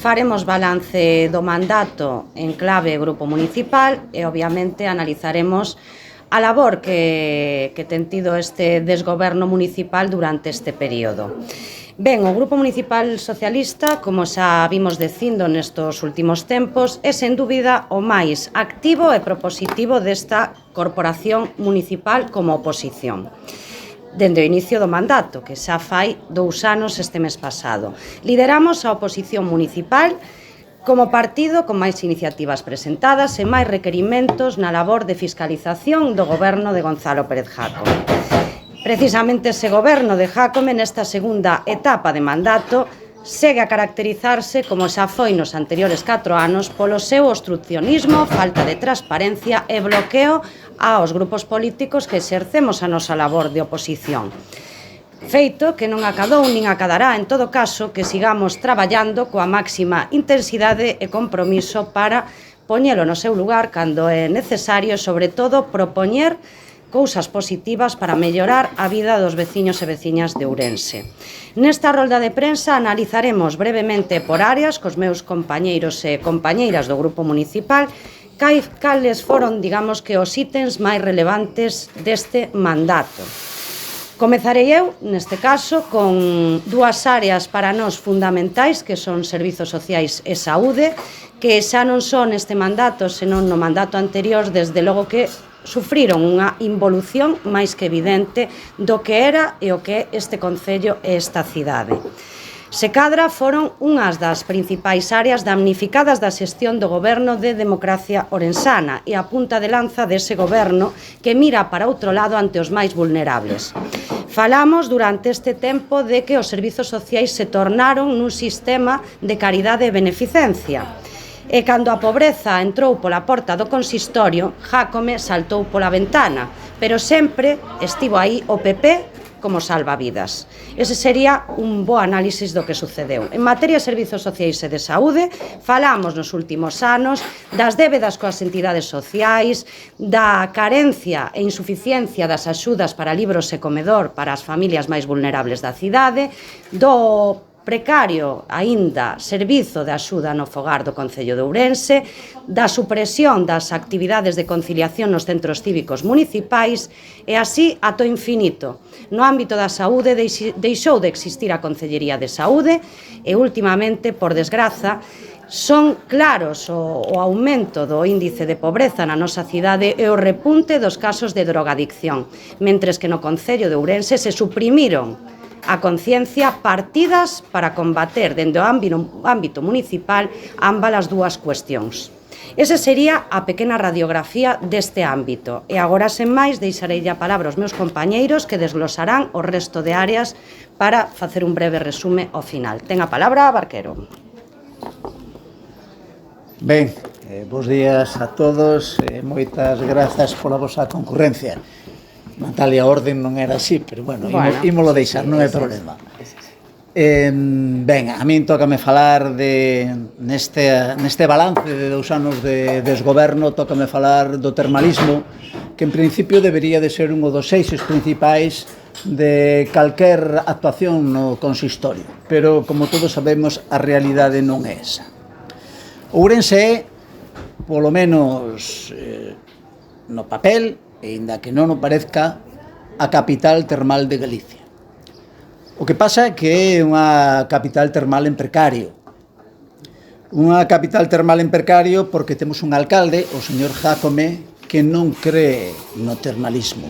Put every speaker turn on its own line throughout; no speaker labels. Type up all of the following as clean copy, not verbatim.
Faremos balance do mandato en clave Grupo Municipal e, obviamente, analizaremos a labor que ten tido este desgoberno municipal durante este período. Ben, o Grupo Municipal Socialista, como xa vimos dicindo nestos últimos tempos, é sen dúbida o máis activo e propositivo desta corporación municipal como oposición. Dende o inicio do mandato, que xa fai 2 anos este mes pasado. Lideramos a oposición municipal como partido con máis iniciativas presentadas e máis requerimentos na labor de fiscalización do goberno de Gonzalo Pérez Jácome. Precisamente ese goberno de Jácome nesta segunda etapa de mandato segue a caracterizarse, como xa foi nos anteriores 4 anos, polo seu obstruccionismo, falta de transparencia e bloqueo aos grupos políticos que exercemos a nosa labor de oposición. Feito que non acadou nin acadará, en todo caso, que sigamos traballando coa máxima intensidade e compromiso para poñelo no seu lugar cando é necesario e, sobre todo, propoñer cousas positivas para mellorar a vida dos veciños e veciñas de Ourense. Nesta rolda de prensa analizaremos brevemente por áreas cos meus compañeiros e compañeiras do Grupo Municipal cales foron, digamos que, os ítems máis relevantes deste mandato. Comezarei eu, neste caso, con 2 áreas para nós fundamentais, que son servizos sociais e saúde, que xa non son neste mandato, senón no mandato anterior, desde logo que sufriron unha involución máis que evidente do que era e o que é este concello e esta cidade. Se cadra foron unhas das principais áreas damnificadas da xestión do goberno de Democracia Orensana e a punta de lanza dese goberno que mira para outro lado ante os máis vulnerables. Falamos durante este tempo de que os servizos sociais se tornaron nun sistema de caridade e beneficencia. E cando a pobreza entrou pola porta do consistorio, Jácome saltou pola ventana, pero sempre estivo aí o PP como salvavidas. Ese sería un bo análisis do que sucedeu. En materia de servizos sociais e de saúde, falamos nos últimos anos das débedas coas entidades sociais, da carencia e insuficiencia das axudas para libros e comedor para as familias máis vulnerables da cidade, do precario, aínda, servizo de axuda no fogar do Concello de Ourense, da supresión das actividades de conciliación nos centros cívicos municipais e así ata o infinito. No ámbito da saúde deixou de existir a Concellería de Saúde e, últimamente, por desgraza, son claros o aumento do índice de pobreza na nosa cidade e o repunte dos casos de drogadicción, mentres que no Concello de Ourense se suprimiron a conciencia partidas para combater dende o ámbito municipal ambas as 2 cuestións. Ese sería a pequena radiografía deste ámbito. E agora, sen máis, deixarei a palabra aos meus compañeiros que desglosarán o resto de áreas para facer un breve resume ao final. Ten a palabra Barquero.
Ben, bos días a todos e moitas grazas pola vosa concurrencia. Natalia, a orden non era así, pero bueno, ímolo deixar, non é problema. Ben, a min tócame falar neste balance de 2 anos de desgoberno, tócame falar do termalismo, que en principio debería de ser un dos eixos principais de calquer actuación no consistorio, pero como todos sabemos, a realidade non é esa. Ourense é, polo menos no papel, e inda que non o parezca, a capital termal de Galicia. O que pasa é que é unha capital termal en precario. Unha capital termal en precario porque temos un alcalde, o señor Jácome, que non cree no termalismo.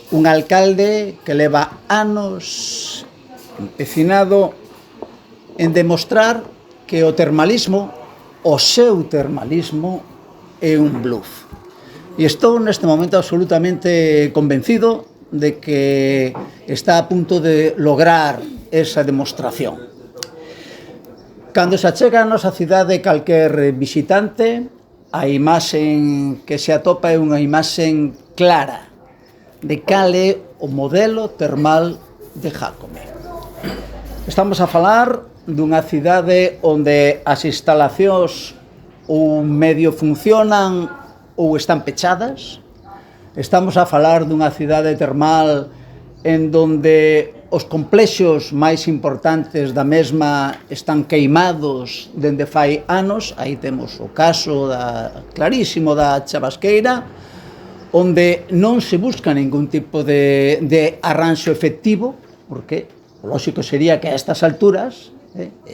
Un alcalde que leva anos empecinado en demostrar que o termalismo, o seu termalismo, é un bluff. E estou neste momento absolutamente convencido de que está a punto de lograr esa demostración. Cando se achega a nosa cidade calquer visitante, a imaxen que se atopa é unha imaxen clara de cal é o modelo termal de Jácome. Estamos a falar dunha cidade onde as instalacións ou medio funcionan ou están pechadas. Estamos a falar dunha cidade termal en donde os complexos máis importantes da mesma están queimados dende fai anos. Aí temos o caso clarísimo da Chavasqueira, onde non se busca ningún tipo de arranxo efectivo, porque o lógico sería que a estas alturas,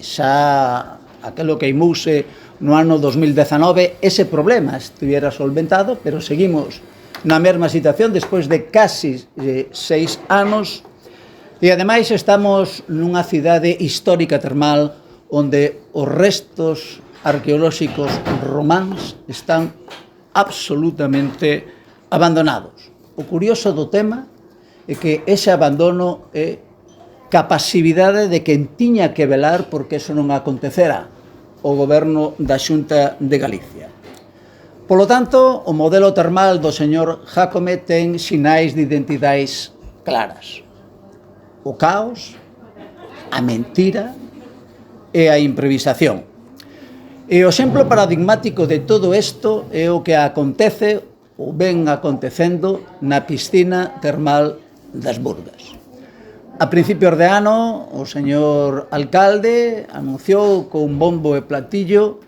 xa aquelo queimouse no ano 2019, ese problema estuviera solventado, pero seguimos na mesma situación despois de casi 6 anos. E ademais estamos nunha cidade histórica termal onde os restos arqueolóxicos románs están absolutamente abandonados. O curioso do tema é que ese abandono é capacidade de quen tiña que velar porque eso non acontecera, o goberno da Xunta de Galicia. Polo tanto, o modelo termal do señor Jácome ten sinais de identidades claras: o caos, a mentira e a improvisación. E o exemplo paradigmático de todo isto é o que acontece ou ven acontecendo na piscina termal das Burgas. A principios de ano, o señor alcalde anunciou con bombo e platillo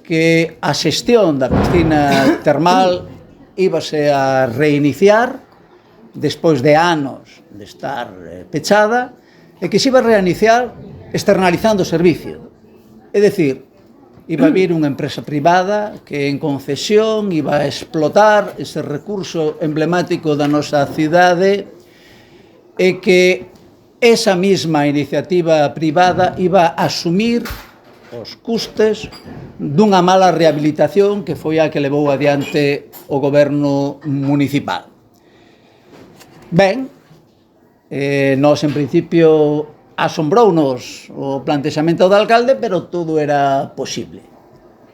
que a xestión da piscina termal íbase a reiniciar despois de anos de estar pechada, e que se iba a reiniciar externalizando o servicio. É dicir, iba a vir unha empresa privada que en concesión iba a explotar ese recurso emblemático da nosa cidade, e que esa mesma iniciativa privada iba a asumir os custes dunha mala rehabilitación que foi a que levou adiante o goberno municipal. Ben, nós en principio asombrounos o plantexamento do alcalde, pero todo era posible.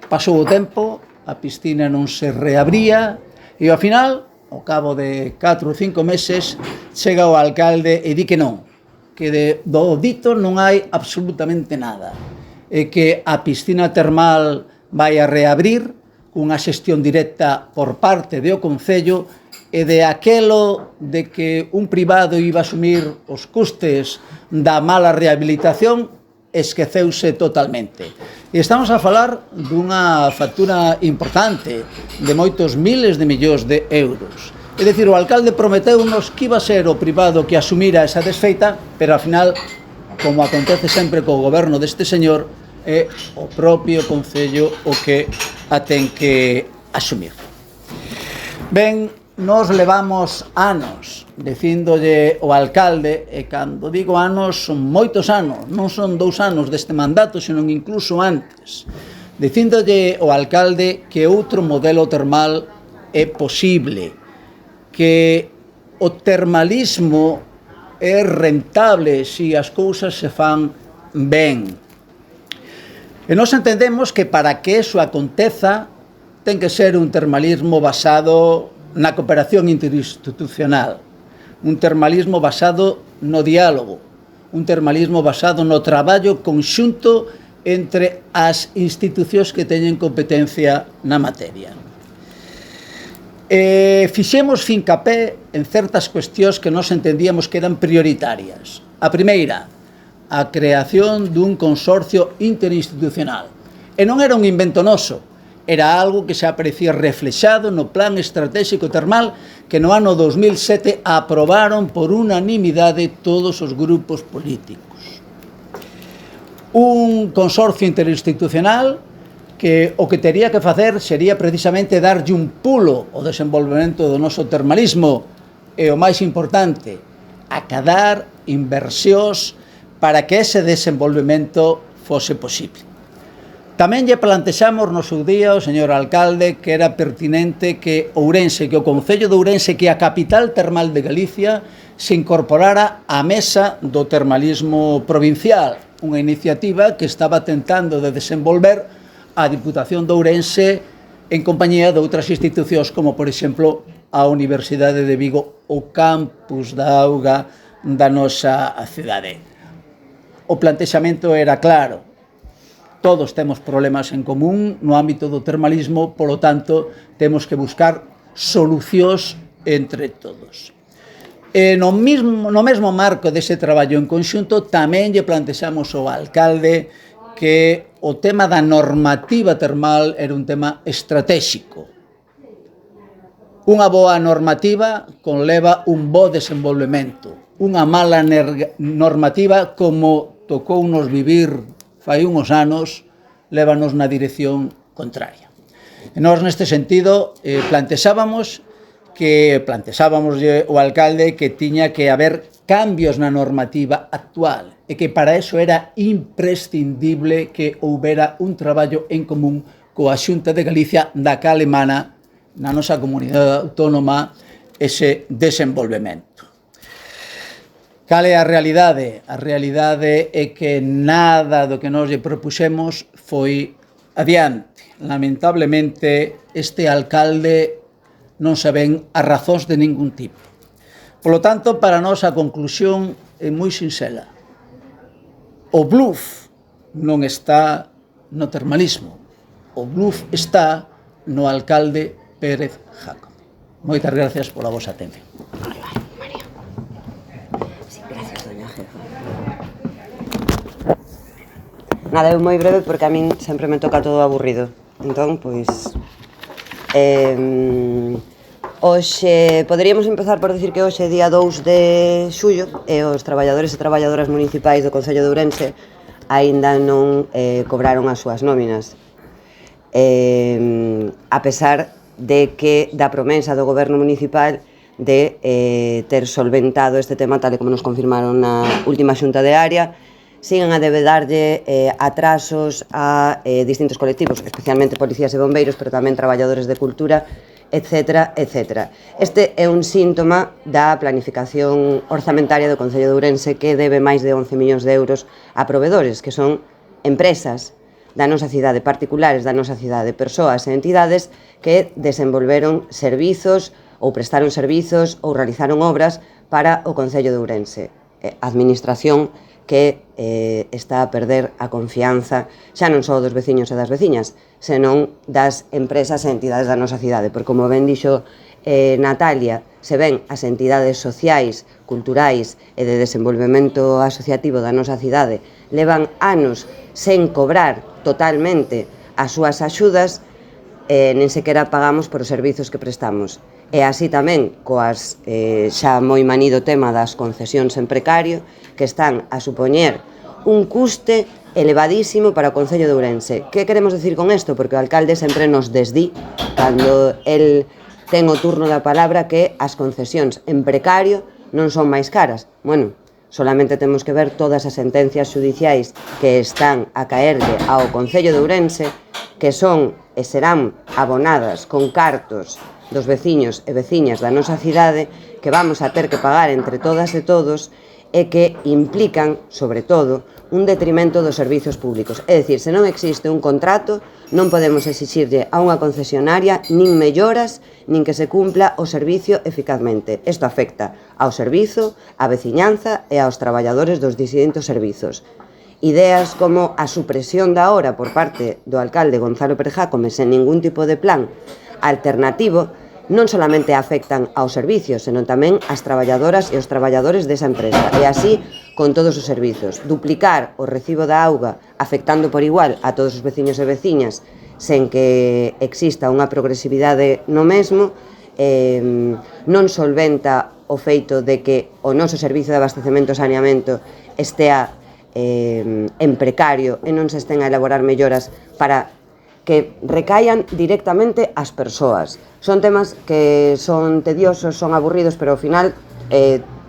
Pasou o tempo, a piscina non se reabría e ao final, ao cabo de 4 ou 5 meses, chega o alcalde e di que non, que do dito non hai absolutamente nada, e que a piscina termal vai a reabrir cunha xestión directa por parte do Concello, e de aquelo de que un privado iba a asumir os custes da mala rehabilitación esqueceuse totalmente. E estamos a falar dunha factura importante de moitos miles de millóns de euros. É dicir, o alcalde prometeunos que iba a ser o privado que asumira esa desfeita, pero ao final, como acontece sempre co goberno deste señor, é o propio Concello o que a ten que asumir. Ben, nos levamos anos dicíndolle ao alcalde, e cando digo anos son moitos anos, non son 2 anos deste mandato, senón incluso antes, dicíndolle ao alcalde que outro modelo termal é posible, que o termalismo é rentable se as cousas se fan ben. E nós entendemos que para que eso aconteza ten que ser un termalismo basado na cooperación interinstitucional, un termalismo basado no diálogo, un termalismo basado no traballo conxunto entre as institucións que teñen competencia na materia. Fixemos fincapé en certas cuestións que nós entendíamos que eran prioritarias. A primeira, a creación dun consorcio interinstitucional. E non era un invento noso, era algo que se aparecía reflexado no Plan Estratégico Termal que no ano 2007 aprobaron por unanimidade todos os grupos políticos. Un consorcio interinstitucional que o que tería que facer sería precisamente darlle un pulo ao desenvolvemento do noso termalismo e, o máis importante, acadar inversións para que ese desenvolvemento fose posible. Tamén lle plantexamos no seu día ao señor alcalde que era pertinente que Ourense, que o Concello de Ourense, que a capital termal de Galicia, se incorporara á mesa do termalismo provincial, unha iniciativa que estaba tentando de desenvolver a Diputación de Ourense en compañía de outras institucións como, por exemplo, a Universidade de Vigo, o campus da auga da nosa cidade. O plantexamento era claro. Todos temos problemas en común no ámbito do termalismo, polo tanto, temos que buscar solucións entre todos. E no mesmo marco dese traballo en conxunto tamén lle plantexamos ao alcalde que o tema da normativa termal era un tema estratégico. Unha boa normativa conleva un bo desenvolvemento. Unha mala normativa, como tocounos vivir fai uns anos, lévanos na dirección contraria. E nós, neste sentido, plantexábamos ao alcalde que tiña que haber cambios na normativa actual e que para eso era imprescindible que houbera un traballo en común coa Xunta de Galicia da cal emana na nosa comunidade autónoma ese desenvolvemento. Cal é a realidade? A realidade é que nada do que nos lle propuxemos foi adiante. Lamentablemente, este alcalde non se ven as razóns de ningún tipo. Polo tanto, para nós a conclusión é moi sinxela. O bluff non está no termalismo. O bluff está no alcalde Pérez Jácome. Moitas gracias pola vosa atención.
María. Sí, gracias, doña Jefa. Nada, eu moi breve porque a min sempre me toca todo aburrido. Entón, pois... Hoxe, poderíamos empezar por dicir que hoxe é día 2 de xullo e os traballadores e traballadoras municipais do Concello de Ourense aínda non cobraron as súas nóminas. A pesar de que da promesa do goberno municipal de ter solventado este tema tal e como nos confirmaron na última xunta de área, siguen a debe darlle atrasos a distintos colectivos, especialmente policías e bombeiros, pero tamén traballadores de cultura, etcétera, etcétera. Este é un síntoma da planificación orzamentaria do Concello de Ourense que debe máis de 11 millóns de euros a provedores, que son empresas da nosa cidade, particulares da nosa cidade, persoas e entidades que desenvolveron servizos ou prestaron servizos ou realizaron obras para o Concello de Ourense. Administración que está a perder a confianza xa non só dos veciños e das veciñas, senón das empresas e entidades da nosa cidade, porque como ben dixo Natalia, se ven as entidades sociais, culturais e de desenvolvemento asociativo da nosa cidade levan anos sen cobrar totalmente as súas axudas, nen sequera pagamos por os servizos que prestamos. E así tamén coas xa moi manido tema das concesións en precario, que están a supoñer un custe elevadísimo para o Concello de Ourense. Que queremos decir con isto? Porque o alcalde sempre nos desdí, cando el ten o turno da palabra, que as concesións en precario non son máis caras. Bueno, solamente temos que ver todas as sentencias xudiciais que están a caerlle ao Concello de Ourense, que son e serán abonadas con cartos dos veciños e veciñas da nosa cidade, que vamos a ter que pagar entre todas e todos, e que implican, sobre todo, un detrimento dos servizos públicos. É dicir, se non existe un contrato, non podemos exixirlle a unha concesionaria nin melloras, nin que se cumpla o servicio eficazmente. Isto afecta ao servizo, á veciñanza e aos traballadores dos distintos servizos. Ideas como a supresión da hora por parte do alcalde Gonzalo Pérez Jácome sen ningún tipo de plan alternativo non solamente afectan aos servicios, senón tamén ás traballadoras e os traballadores desa empresa. E así con todos os servizos. Duplicar o recibo da auga afectando por igual a todos os veciños e veciñas sen que exista unha progresividade no mesmo, non solventa o feito de que o noso servizo de abastecemento e saneamento estea en precario e non se estén a elaborar melloras para que recaian directamente as persoas. Son temas que son tediosos, son aburridos, pero ao final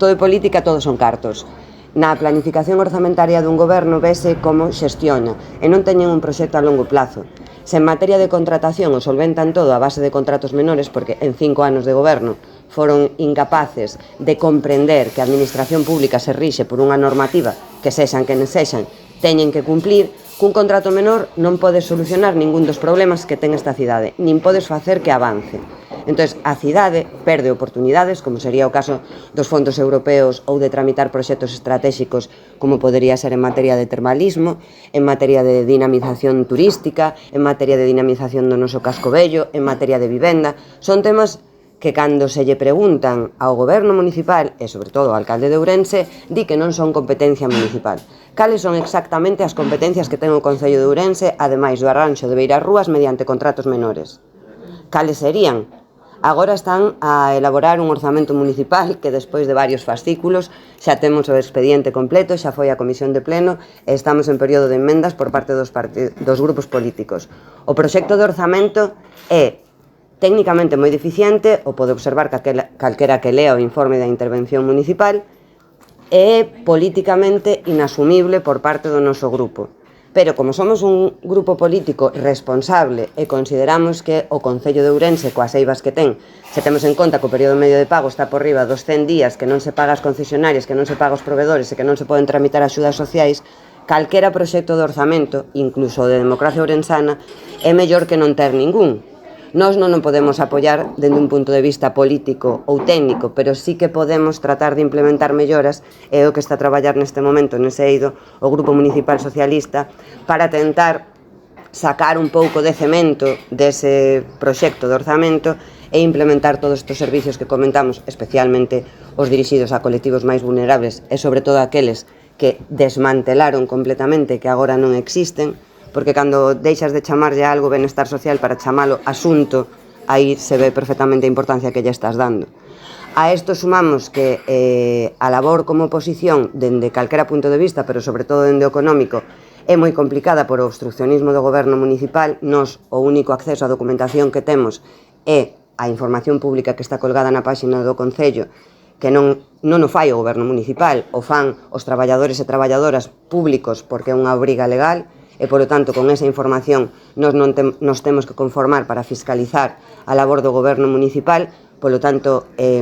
todo é política, todos son cartos. Na planificación orzamentaria dun goberno vese como xestiona e non teñen un proxecto a longo plazo. Se en materia de contratación o solventan todo a base de contratos menores, porque en 5 anos de goberno foron incapaces de comprender que a administración pública se rixe por unha normativa que sexan que sexan, teñen que cumplir. Cun contrato menor non podes solucionar ningún dos problemas que ten esta cidade, nin podes facer que avance. Entón, a cidade perde oportunidades, como sería o caso dos fondos europeos ou de tramitar proxectos estratégicos, como podería ser en materia de termalismo, en materia de dinamización turística, en materia de dinamización do noso casco vello, en materia de vivenda. Son temas
que cando se lle preguntan ao goberno municipal e sobre todo ao alcalde de Ourense, di que non son competencia municipal. Cales son exactamente as competencias que ten o Concello de Ourense, ademais do arranxo de beiras rúas mediante contratos menores? Cales serían? Agora están a elaborar un orzamento municipal que despois de varios fascículos xa temos o expediente completo, xa foi a comisión de pleno e estamos en período de enmendas por parte dos grupos políticos. O proxecto de orzamento é técnicamente moi deficiente, o pode observar calquera que lea o informe da intervención municipal, e é políticamente inasumible por parte do noso grupo. Pero como somos un grupo político responsable e consideramos que o Concello de Ourense, coas eivas que ten, se temos en conta que o período medio de pago está por riba dos 100 días, que non se paga as concesionarias, que non se paga os provedores e que non se poden tramitar axudas sociais, calquera proxecto de orzamento, incluso de democracia ourensana, é mellor que non ter ningún. Nós non o podemos apoiar dende un punto de vista político ou técnico, pero sí que podemos tratar de implementar melloras, e o que está a traballar neste momento nese eido o Grupo Municipal Socialista para tentar sacar un pouco de cemento dese proxecto de orzamento e implementar todos estes servicios que comentamos, especialmente os dirixidos a colectivos máis vulnerables e sobre todo aqueles que desmantelaron completamente, que agora non existen, porque cando deixas de chamarlle a algo benestar social para chamalo asunto, aí se ve perfectamente a importancia que lle estás dando. A isto sumamos que a labor como oposición, dende calquera punto de vista, pero sobre todo dende o económico, é moi complicada por o obstruccionismo do goberno municipal. Nos, o único acceso á documentación que temos é a información pública que está colgada na páxina do Concello, que non o fai o goberno municipal, o fan os traballadores e traballadoras públicos porque é unha obriga legal, e, polo tanto, con esa información nos temos que conformar para fiscalizar a labor do goberno municipal. Polo tanto, é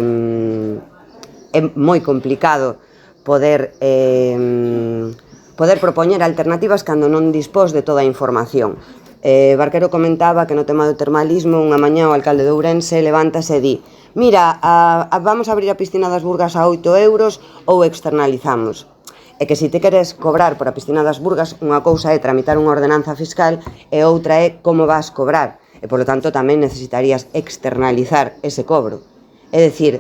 moi complicado poder propoñer alternativas cando non dispós de toda a información. Barquero comentaba que no tema do termalismo, unha mañá o alcalde de Ourense levántase e di: mira, vamos a abrir a piscina das Burgas a 8 euros ou externalizamos. É que se te queres cobrar por a piscina das Burgas, unha cousa é tramitar unha ordenanza fiscal e outra é como vas cobrar. E, polo tanto, tamén necesitarías externalizar ese cobro. É dicir,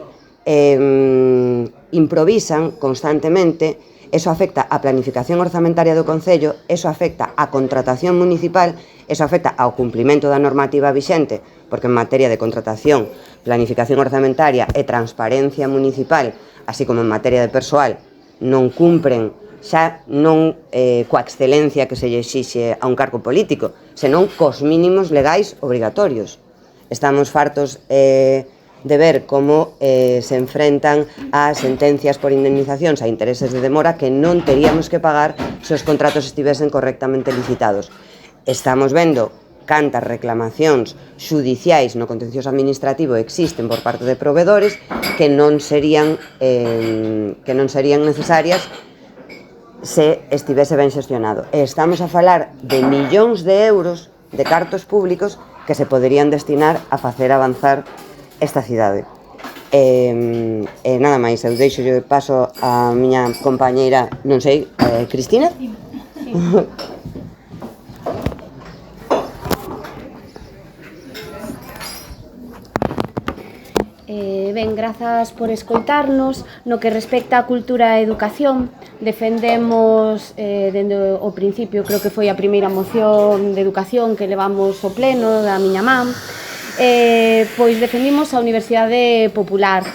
improvisan constantemente, eso afecta á planificación orzamentaria do Concello, eso afecta á contratación municipal, eso afecta ao cumprimento da normativa vixente, porque en materia de contratación, planificación orzamentaria e transparencia municipal, así como en materia de persoal, non cumpren xa non coa excelencia que se lle exixe a un cargo político, senón cos mínimos legais obrigatorios. Estamos fartos de ver como se enfrentan a sentencias por indemnizacións a intereses de demora que non teríamos que pagar se os contratos estivesen correctamente licitados. Estamos vendo cantas reclamacións xudiciais no contencioso administrativo existen por parte de provedores que non serían necesarias se estivese ben xestionado. E estamos a falar de millóns de euros de cartos públicos que se poderían destinar a facer avanzar esta cidade. Nada máis, eu deixo de paso a miña compañeira, non sei, Cristina?
Ben, grazas por escoitarnos. No que respecta á cultura e educación, defendemos dende o principio, creo que foi a primeira moción de educación que levamos ao pleno da miña man, pois defendimos a Universidade Popular,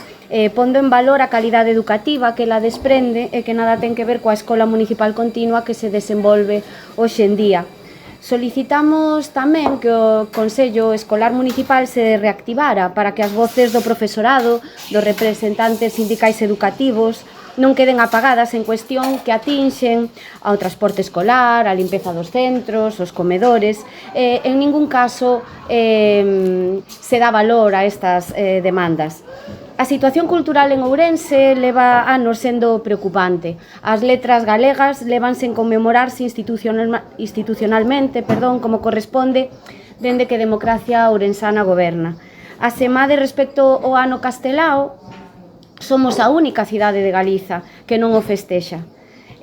pondo en valor a calidade educativa que la desprende e que nada ten que ver coa escola municipal continua que se desenvolve hoxe en día. Solicitamos tamén que o Consello Escolar Municipal se reactivara para que as voces do profesorado, dos representantes sindicais educativos, non queden apagadas en cuestión que atinxen ao transporte escolar, a limpeza dos centros, os comedores. En ningún caso se dá valor a estas demandas. A situación cultural en Ourense leva anos sendo preocupante. As letras galegas levanse en conmemorarse institucionalmente, como corresponde, dende que democracia ourensana goberna. Asemade, respecto ao ano castelao, somos a única cidade de Galiza que non o festexa.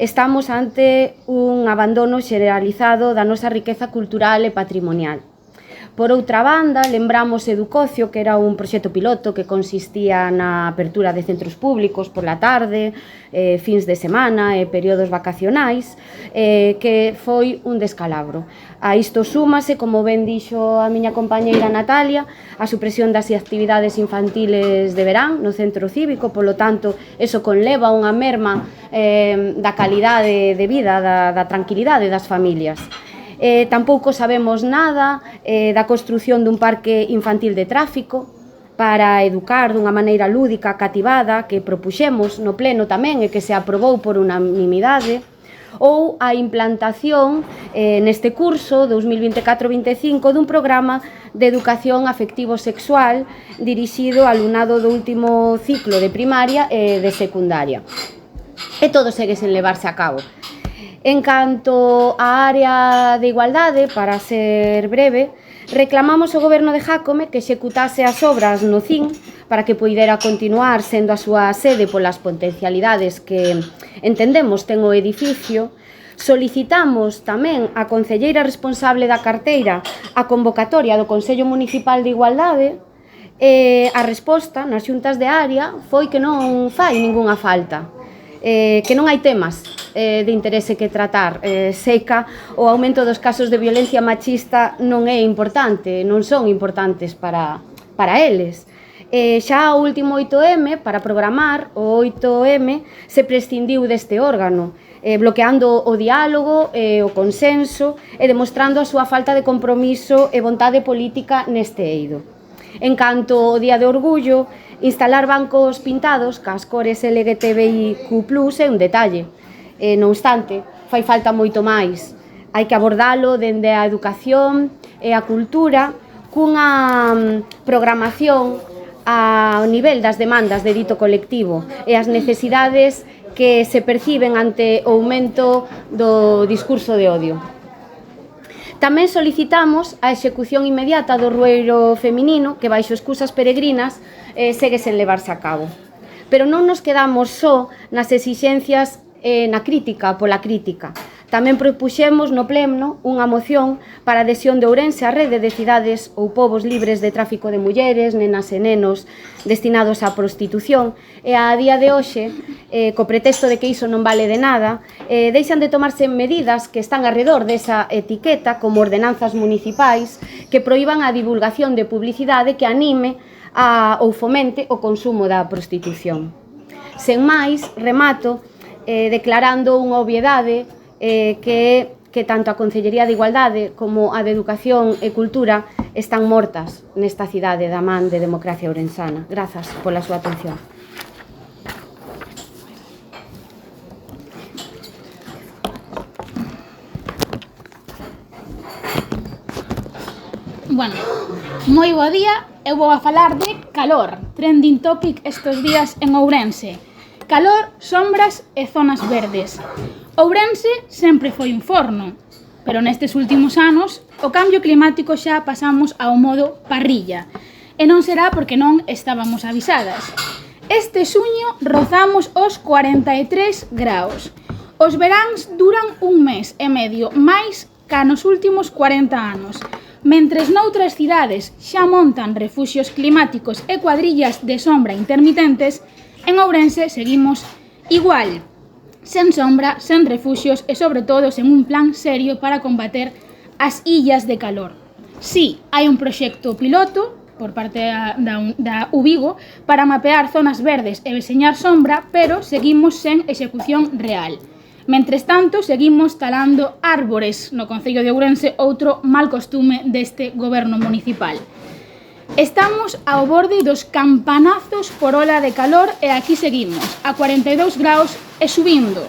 Estamos ante un abandono xeneralizado da nosa riqueza cultural e patrimonial. Por outra banda, lembramos Educocio, que era un proxecto piloto que consistía na apertura de centros públicos por la tarde, fins de semana e períodos vacacionais, que foi un descalabro. A isto súmase, como ben dixo a miña compañeira Natalia, a supresión das actividades infantiles de verán no centro cívico, polo tanto, eso conleva unha merma da calidade de vida, da tranquilidade das familias. Tampouco sabemos nada da construción dun parque infantil de tráfico para educar dunha maneira lúdica, cativada, que propuxemos no pleno tamén e que se aprobou por unanimidade, ou a implantación neste curso 2024-25 dun programa de educación afectivo-sexual dirixido ao alumnado do último ciclo de primaria e de secundaria. E todo segue sen levarse a cabo. En canto á área de igualdade, para ser breve, reclamamos ao goberno de Jácome que executase as obras no CIN para que poidera continuar sendo a súa sede polas potencialidades que entendemos ten o edificio. Solicitamos tamén á concelleira responsable da carteira a convocatoria do Consello Municipal de Igualdade e a resposta nas xuntas de área foi que non fai ningunha falta. Que non hai temas de interese que tratar. Seca, o aumento dos casos de violencia machista non é importante, non son importantes para eles. Xa o último 8M, para programar o 8M, se prescindiu deste órgano, bloqueando o diálogo e o consenso e demostrando a súa falta de compromiso e vontade política neste eido. En canto ao Día de Orgullo, instalar bancos pintados cas cores LGTBIQ+ é un detalle. Non obstante, fai falta moito máis. Hai que abordalo dende a educación e a cultura cunha programación ao nivel das demandas de dito colectivo e as necesidades que se perciben ante o aumento do discurso de odio. Tamén solicitamos a execución inmediata do rueiro feminino que baixo excusas peregrinas segue sen levarse a cabo. Pero non nos quedamos só nas exixencias na crítica pola crítica. Tamén propuxemos no pleno unha moción para a adhesión de Ourense á rede de cidades ou povos libres de tráfico de mulleres, nenas e nenos destinados á prostitución e a día de hoxe, co pretexto de que iso non vale de nada, deixan de tomarse medidas que están arredor desa etiqueta como ordenanzas municipais que proíban a divulgación de publicidade que anime ou fomente o consumo da prostitución. Sen máis, remato declarando unha obviedade que tanto a Concellería de Igualdade como a de Educación e Cultura están mortas nesta cidade da man de democracia ourensana. Grazas pola súa atención.
Bueno, moi bo día, eu vou a falar de calor, trending topic estes días en Ourense. Calor, sombras e zonas verdes. Ourense sempre foi un forno, pero nestes últimos anos o cambio climático xa pasamos ao modo parrilla, e non será porque non estábamos avisadas. Este xuño rozamos os 43 graus. Os veráns duran un mes e medio máis ca nos últimos 40 anos. Mentres noutras cidades xa montan refuxios climáticos e cuadrillas de sombra intermitentes, en Ourense seguimos igual, sen sombra, sen refuxios e, sobre todo, sen un plan serio para combater as illas de calor. Si, hai un proxecto piloto por parte da UVigo para mapear zonas verdes e deseñar sombra, pero seguimos sen execución real. Mentres tanto, seguimos talando árbores no concello de Ourense, outro mal costume deste goberno municipal. Estamos ao borde dos campanazos por ola de calor e aquí seguimos, a 42 graus e subindo.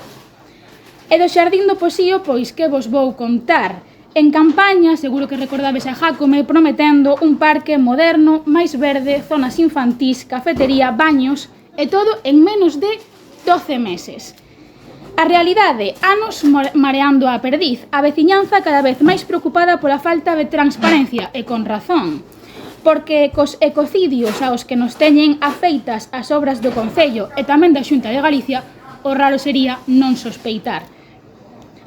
E do Xardín do Posío, pois que vos vou contar. En campaña, seguro que recordabes a Jácome prometendo un parque moderno, máis verde, zonas infantís, cafetería, baños e todo en menos de 12 meses. A realidade, anos mareando a perdiz, a veciñanza cada vez máis preocupada pola falta de transparencia e con razón. Porque cos ecocidios aos que nos teñen afeitas as obras do Concello e tamén da Xunta de Galicia, o raro sería non sospeitar.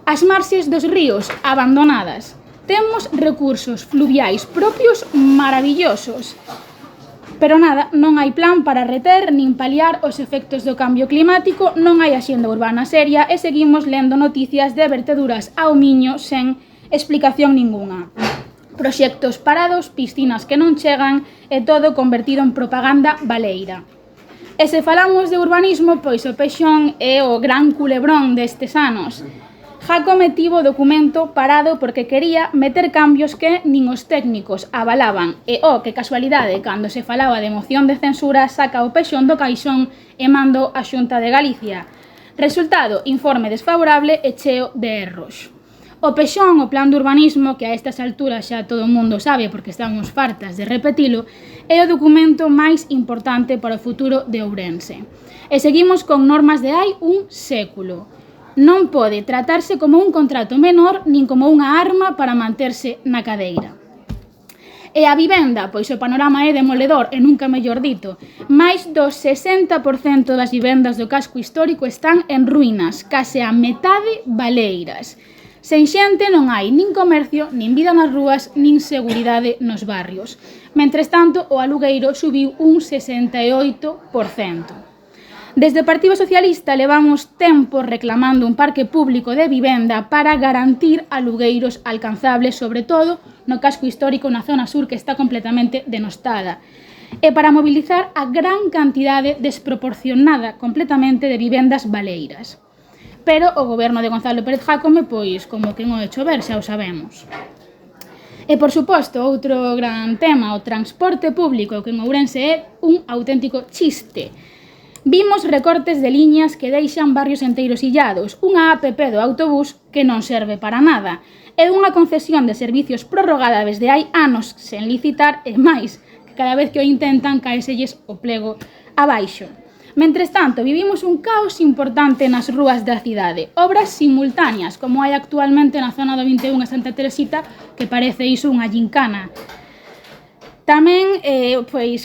As marxes dos ríos abandonadas, Temos recursos fluviais propios maravillosos. Pero nada, non hai plan para reter nin paliar os efectos do cambio climático, non hai axenda urbana seria e seguimos lendo noticias de verteduras ao Miño sen explicación ningunha. Proxectos parados, piscinas que non chegan e todo convertido en propaganda baleira. E se falamos de urbanismo, pois o Pexón é o gran culebrón destes anos. Jácome tivo o documento parado porque quería meter cambios que nin os técnicos avalaban e, que casualidade, cando se falaba de moción de censura, saca o Pexón do caixón e mando a Xunta de Galicia. Resultado, informe desfavorable e cheo de erros. O Pexón, o plan de urbanismo, que a estas alturas xa todo o mundo sabe porque estamos fartas de repetilo, é o documento máis importante para o futuro de Ourense. E seguimos con normas de hai un século. Non pode tratarse como un contrato menor nin como unha arma para manterse na cadeira. E a vivenda, pois o panorama é demoledor e nunca mellor dito. Máis do 60% das vivendas do casco histórico están en ruínas, case a metade baleiras. Sen xente non hai nin comercio, nin vida nas rúas, nin seguridade nos barrios. Mentres tanto, o alugueiro subiu un 68%. Desde o Partido Socialista levamos tempo reclamando un parque público de vivenda para garantir alugueiros alcanzables, sobre todo no casco histórico na zona sur que está completamente denostada, e para mobilizar a gran cantidade desproporcionada completamente de vivendas baleiras. Pero o goberno de Gonzalo Pérez Jácome, pois, como que non é chover, xa o sabemos. E, por suposto, outro gran tema, o transporte público, que en Ourense é un auténtico chiste. Vimos recortes de liñas que deixan barrios enteiros illados, unha app do autobús que non serve para nada, e unha concesión de servicios prorrogada desde hai anos sen licitar e máis, que cada vez que o intentan caéselles o plego abaixo. Mentres tanto, vivimos un caos importante nas rúas da cidade, obras simultáneas, como hai actualmente na zona do 21 a Santa Teresita, que parece iso unha gincana. Tamén,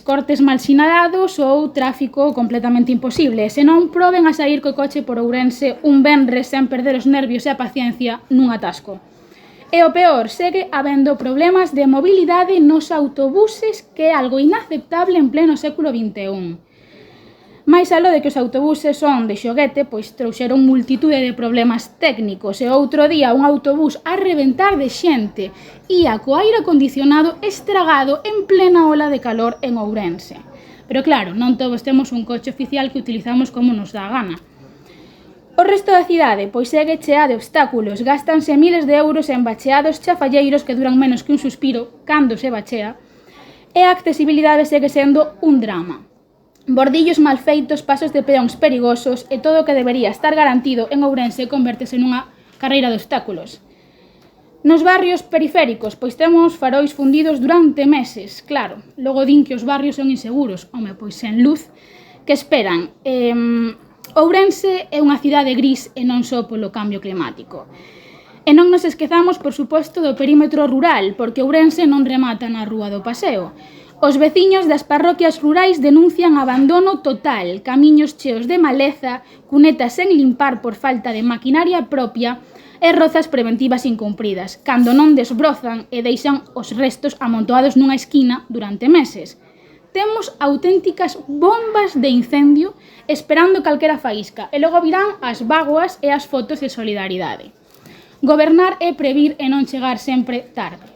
cortes mal sinalados ou tráfico completamente imposible. Se non, proben a sair co coche por Ourense un venres sen perder os nervios e a paciencia nun atasco. E o peor, segue habendo problemas de mobilidade nos autobuses, que é algo inaceptable en pleno século XXI. Mais aló de que os autobuses son de xoguete, pois trouxeron multitude de problemas técnicos e outro día un autobús a reventar de xente ía co aire acondicionado estragado en plena ola de calor en Ourense. Pero claro, non todos temos un coche oficial que utilizamos como nos dá a gana. O resto da cidade, pois segue chea de obstáculos, gástanse miles de euros en bacheados chafalleiros que duran menos que un suspiro cando se bachea, e a accesibilidade segue sendo un drama. Bordillos mal feitos, pasos de peóns perigosos e todo o que debería estar garantido en Ourense convértese nunha carreira de obstáculos. Nos barrios periféricos, pois temos farois fundidos durante meses, claro. Logo din que os barrios son inseguros, pois sen luz, que esperan. Ourense é unha cidade gris e non só polo cambio climático. E non nos esquezamos, por suposto, do perímetro rural, porque Ourense non remata na Rúa do Paseo. Os veciños das parroquias rurais denuncian abandono total, camiños cheos de maleza, cunetas sen limpar por falta de maquinaria propia e rozas preventivas incumpridas, cando non desbrozan e deixan os restos amontoados nunha esquina durante meses. Temos auténticas bombas de incendio esperando calquera faísca e logo virán as bágoas e as fotos de solidaridade. Gobernar é previr e non chegar sempre tarde.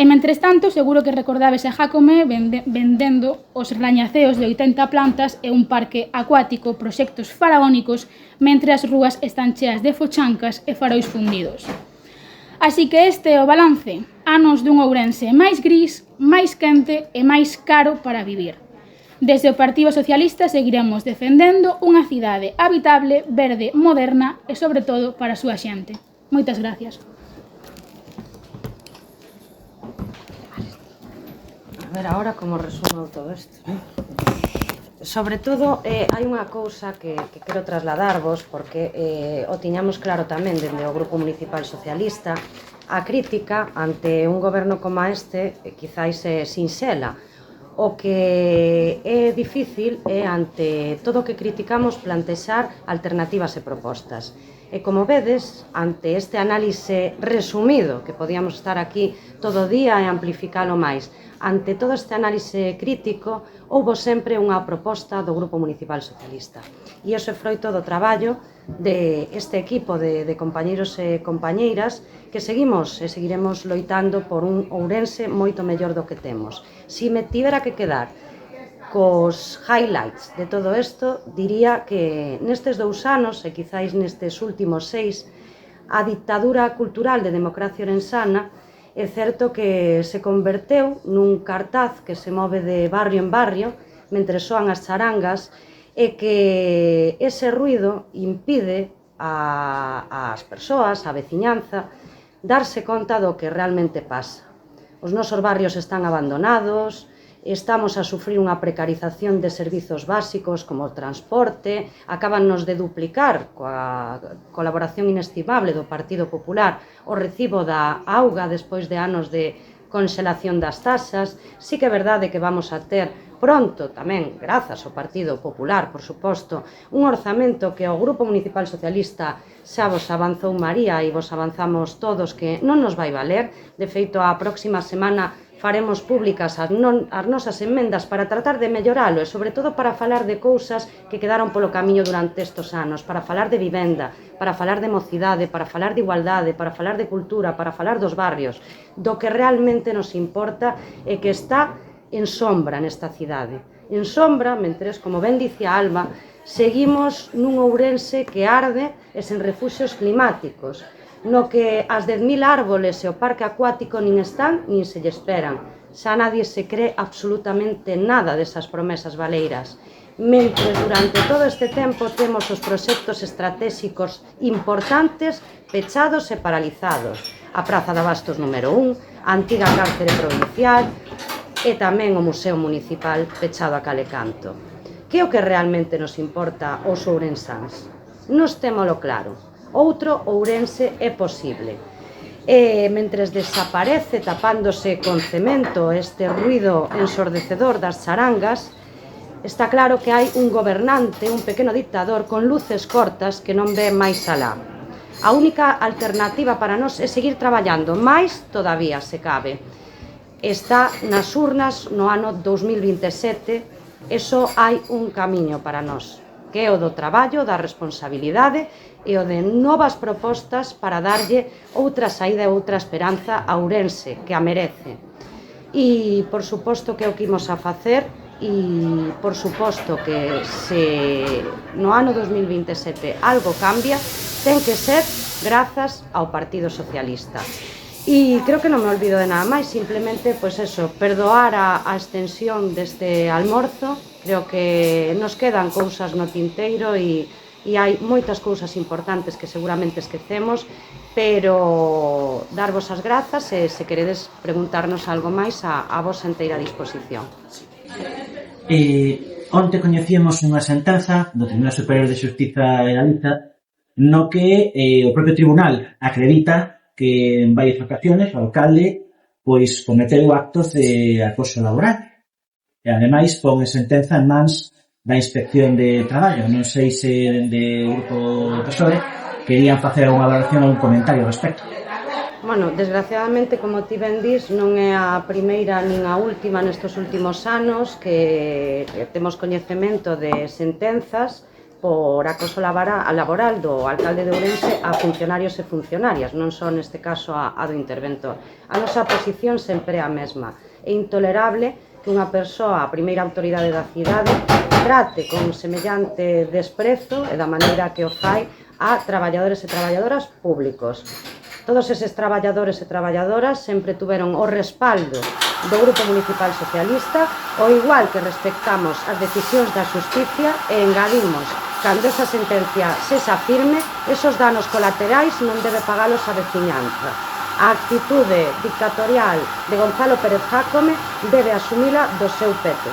E, mentres tanto, seguro que recordabes a Jácome vendendo os rañaceos de 80 plantas e un parque acuático, proxectos faraónicos, mentre as rúas están cheas de fochancas e farois fundidos. Así que este é o balance, anos dun Ourense máis gris, máis quente e máis caro para vivir. Desde o Partido Socialista seguiremos defendendo unha cidade habitable, verde, moderna e, sobre todo, para a súa xente. Moitas gracias.
A ver, agora como resumo todo isto, ¿no? Sobre todo, hai unha cousa que quero trasladarvos, porque o tiñamos claro tamén dende o Grupo Municipal Socialista, a crítica ante un goberno como este, quizáis sinxela. O que é difícil é, ante todo o que criticamos, plantexar alternativas e propostas. E como vedes, ante este análise resumido, que podíamos estar aquí todo o día e amplificalo máis, ante todo este análise crítico, houbo sempre unha proposta do Grupo Municipal Socialista. E iso é froito do traballo deste equipo de compañeiros e compañeiras que seguimos e seguiremos loitando por un Ourense moito mellor do que temos. Si me tivera que quedar cos highlights de todo isto, diría que nestes 2 anos, e quizáis nestes últimos 6, a dictadura cultural de democracia orensana é certo que se converteu nun cartaz que se move de barrio en barrio, mentre soan as charangas, e que ese ruido impide ás persoas, á veciñanza, darse conta do que realmente pasa. Os nosos barrios están abandonados, estamos a sufrir unha precarización de servizos básicos como o transporte, acabannos de duplicar coa colaboración inestimable do Partido Popular o recibo da auga despois de anos de conxelación das taxas. Sí que é verdade que vamos a ter pronto, tamén grazas ao Partido Popular, por suposto, un orzamento que o Grupo Municipal Socialista xa vos avanzou María e vos avanzamos todos que non nos vai valer. De feito, a próxima semana faremos públicas as nosas emendas para tratar de melloralo e, sobre todo, para falar de cousas que quedaron polo camiño durante estes anos, para falar de vivenda, para falar de mocidade, para falar de igualdade, para falar de cultura, para falar dos barrios, do que realmente nos importa e que está en sombra nesta cidade. En sombra, mentres, como ben dicía Alba, seguimos nun Ourense que arde e sen refuxios climáticos, no que as 10.000 árboles e o parque acuático nin están nin se lle esperan. Xa nadie se cree absolutamente nada desas promesas baleiras. Mentre durante todo este tempo temos os proxectos estratégicos importantes pechados e paralizados. A Praza de Abastos número 1, a antiga cárcere provincial e tamén o Museo Municipal pechado a calecanto. Que é o que realmente nos importa aos ourensáns? Nos témolo claro. Outro Ourense é posible. E mentres desaparece tapándose con cemento este ruido ensordecedor das charangas, está claro que hai un gobernante, un pequeno dictador con luces cortas que non ve máis alá. A única alternativa para nós é seguir traballando, máis todavía se cabe. Está nas urnas no ano 2027 e só hai un camiño para nós, que é o do traballo, da responsabilidade e o de novas propostas para darlle outra saída e outra esperanza a Ourense, que a merece. E, por suposto, que é o que imos a facer e, por suposto, que se no ano 2027 algo cambia, ten que ser grazas ao Partido Socialista. E creo que non me olvido de nada máis, simplemente, pois eso, perdoar a extensión deste almorzo. Creo que nos quedan cousas no tinteiro e hai moitas cousas importantes que seguramente esquecemos, pero darvos as grazas e se queredes preguntarnos algo máis a vosa inteira disposición.
Onte coñecíamos unha sentenza do Tribunal Superior de Xustiza de Galiza no que o propio tribunal acredita que en varias ocasiones o alcalde pois cometeu actos de acoso laboral e ademais pon sentenza en mans da Inspección de Traballo. Non sei se dende o Grupo PSOE querían facer unha valoración ou un comentario ao respecto.
Bueno, desgraciadamente, como ti ben dis, non é a primeira nin a última nestes últimos anos que temos coñecemento de sentenzas por acoso laboral do alcalde de Ourense a funcionarios e funcionarias, non só neste caso a do interventor. A nosa posición sempre é a mesma. É intolerable que unha persoa, a primeira autoridade da cidade, trate con semellante desprezo e da maneira que o fai a traballadores e traballadoras públicos. Todos eses traballadores e traballadoras sempre tuveron o respaldo do Grupo Municipal Socialista, ao igual que respectamos as decisións da Xusticia e engadimos, cando esa sentencia sexa firme, esos danos colaterais non debe pagalos a veciñanza. A actitude dictatorial de Gonzalo Pérez Jácome debe asumila do seu peto.